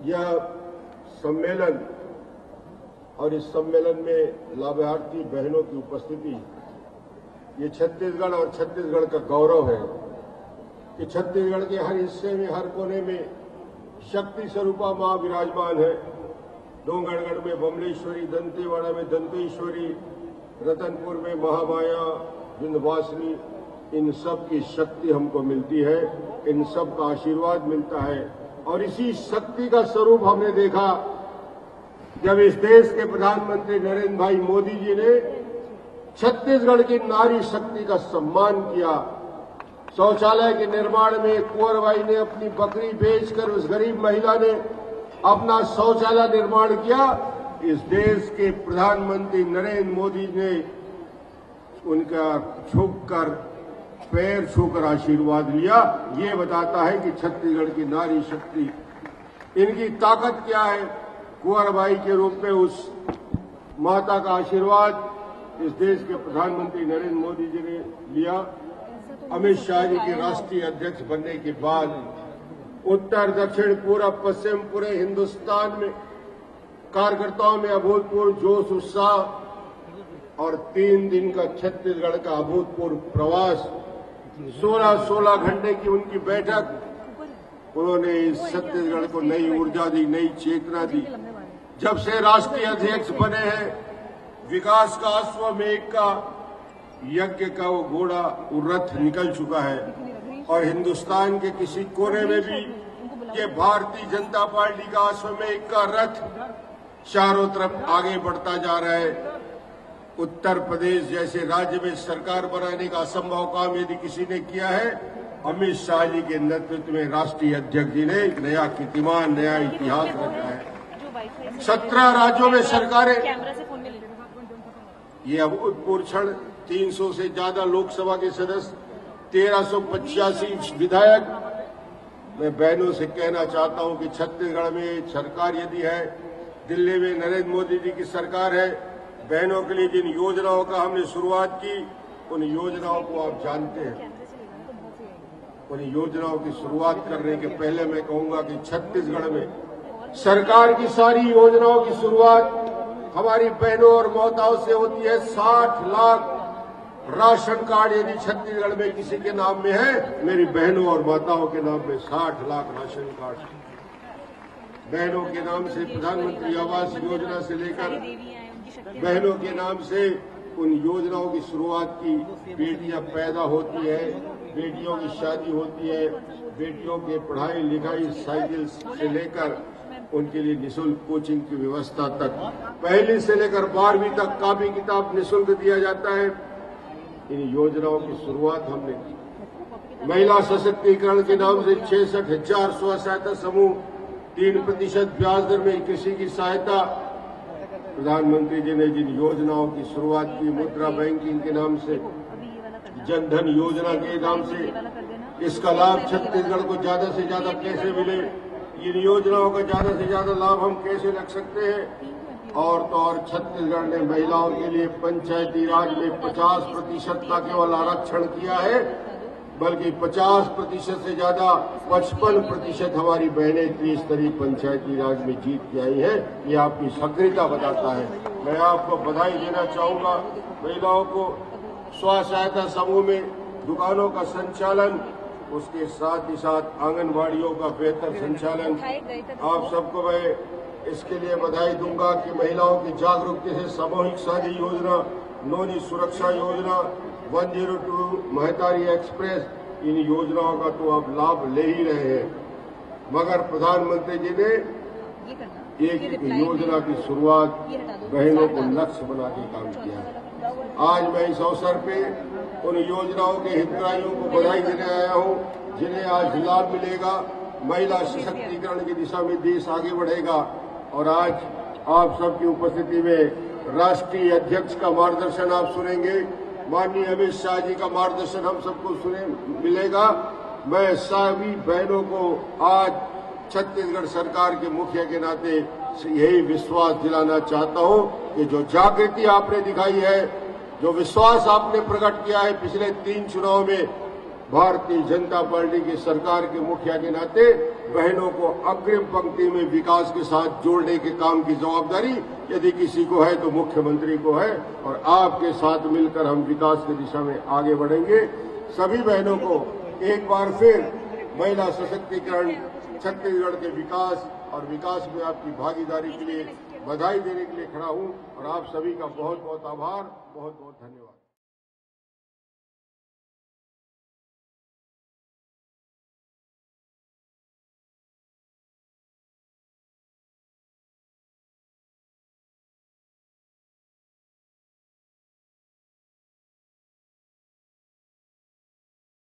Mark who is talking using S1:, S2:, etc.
S1: यह सम्मेलन और इस सम्मेलन में लाभार्थी बहनों की उपस्थिति ये छत्तीसगढ़ और छत्तीसगढ़ का गौरव है कि छत्तीसगढ़ के हर हिस्से में, हर कोने में शक्ति स्वरूपा मां विराजमान है। डोंगरगढ़ में बमलेश्वरी, दंतेवाड़ा में दंतेश्वरी, रतनपुर में महामाया, विंध्यवासिनी, इन सब की शक्ति हमको मिलती है, इन सब का आशीर्वाद मिलता है। और इसी शक्ति का स्वरूप हमने देखा जब इस देश के प्रधानमंत्री नरेंद्र भाई मोदी जी ने छत्तीसगढ़ की नारी शक्ति का सम्मान किया। शौचालय के निर्माण में कुंवर बाई ने अपनी बकरी बेचकर उस गरीब महिला ने अपना शौचालय निर्माण किया। इस देश के प्रधानमंत्री नरेंद्र मोदी ने उनका झुककर, पैर छूकर आशीर्वाद लिया। ये बताता है कि छत्तीसगढ़ की नारी शक्ति, इनकी ताकत क्या है। कुंवर बाई के रूप में उस माता का आशीर्वाद इस देश के प्रधानमंत्री नरेंद्र मोदी जी ने लिया। अमित शाह जी के राष्ट्रीय अध्यक्ष बनने के बाद उत्तर, दक्षिण, पूरब, पश्चिम, पूरे हिंदुस्तान में कार्यकर्ताओं में अभूतपूर्व जोश, उत्साह और 3 दिन का छत्तीसगढ़ का अभूतपूर्व प्रवास, 16 घंटे की उनकी बैठक, उन्होंने इस छत्तीसगढ़ को नई ऊर्जा दी, नई चेतना दी। जब से राष्ट्रीय अध्यक्ष बने हैं, विकास का अश्वमेघ का यज्ञ का वो घोड़ा, वो रथ निकल चुका है और हिंदुस्तान के किसी कोने में भी ये भारतीय जनता पार्टी का अश्वमेघ का रथ चारों तरफ आगे बढ़ता जा रहा है। उत्तर प्रदेश जैसे राज्य में सरकार बनाने का असंभव काम यदि किसी ने किया है, अमित शाह जी के नेतृत्व में राष्ट्रीय अध्यक्ष जी ने एक नया कीर्तिमान, नया इतिहास रचा है। 17 राज्यों में सरकारें, ये अभूतपूर्व क्षण, 300 से ज्यादा लोकसभा के सदस्य, 1385 विधायक। मैं बहनों से कहना चाहता हूं कि छत्तीसगढ़ में सरकार यदि है, दिल्ली में नरेंद्र मोदी जी की सरकार है, बहनों के लिए जिन योजनाओं का हमने शुरुआत की, उन योजनाओं को आप जानते हैं। उन योजनाओं की शुरुआत करने के पहले मैं कहूंगा कि छत्तीसगढ़ में सरकार की सारी योजनाओं की शुरुआत हमारी बहनों और माताओं से होती है। 60 लाख राशन कार्ड यदि छत्तीसगढ़ में किसी के नाम में है, मेरी बहनों और माताओं के नाम में 60 लाख राशन कार्ड। बहनों के नाम से प्रधानमंत्री आवास योजना से लेकर बहनों के नाम से उन योजनाओं की शुरुआत की। बेटियां पैदा होती है, बेटियों की शादी होती है, बेटियों के पढ़ाई लिखाई, साइकिल से लेकर उनके लिए निःशुल्क कोचिंग की व्यवस्था तक, पहली से लेकर 12वीं तक कॉपी किताब निःशुल्क दिया जाता है। इन योजनाओं की शुरुआत हमने की। महिला सशक्तिकरण के नाम से 66,000 स्व सहायता समूह, 3% ब्याज दर में कृषि की सहायता। प्रधानमंत्री जी ने जिन योजनाओं की शुरुआत की, मुद्रा बैंकिंग के नाम से, जनधन योजना के नाम से, इसका लाभ छत्तीसगढ़ को ज्यादा से ज्यादा कैसे मिले, इन योजनाओं का ज्यादा से ज्यादा लाभ हम कैसे रख सकते हैं। और तो और छत्तीसगढ़ ने महिलाओं के लिए पंचायती राज में 50% का केवल आरक्षण किया है, बल्कि 50% से ज्यादा 55% हमारी बहनें त्रिस्तरीय पंचायती राज में जीत के आई है। ये आपकी सक्रियता बताता है। मैं आपको बधाई देना चाहूंगा। महिलाओं को स्व सहायता समूह में दुकानों का संचालन, उसके साथ ही साथ आंगनबाड़ियों का बेहतर संचालन, आप सबको मैं इसके लिए बधाई दूंगा कि महिलाओं की जागरूकता से सामूहिक शादी योजना, नौनी सुरक्षा योजना, 102 महतारी एक्सप्रेस, इन योजनाओं का तो आप लाभ ले ही रहे हैं। मगर प्रधानमंत्री जी ने एक योजना की शुरुआत बहनों को लक्ष्य बना के काम किया है। आज मैं इस अवसर पे उन योजनाओं के हितग्राहियों को बधाई देने आया हूं, जिन्हें आज लाभ मिलेगा। महिला सशक्तिकरण की दिशा में देश आगे बढ़ेगा। और आज आप सबकी उपस्थिति में राष्ट्रीय अध्यक्ष का मार्गदर्शन आप सुनेंगे, माननीय अमित शाह जी का मार्गदर्शन हम सबको मिलेगा। मैं सभी बहनों को आज छत्तीसगढ़ सरकार के मुखिया के नाते यही विश्वास दिलाना चाहता हूं कि जो जागृति आपने दिखाई है, जो विश्वास आपने प्रकट किया है पिछले 3 चुनाव में, भारतीय जनता पार्टी की सरकार के मुखिया के नाते बहनों को अग्रिम पंक्ति में विकास के साथ जोड़ने के काम की जवाबदारी यदि किसी को है तो मुख्यमंत्री को है, और आपके साथ मिलकर हम विकास की दिशा में आगे बढ़ेंगे। सभी बहनों को एक बार फिर महिला सशक्तिकरण, छत्तीसगढ़ के विकास और विकास में आपकी भागीदारी के लिए बधाई देने के लिए खड़ा हूं, और आप सभी का बहुत बहुत आभार, बहुत बहुत धन्यवाद।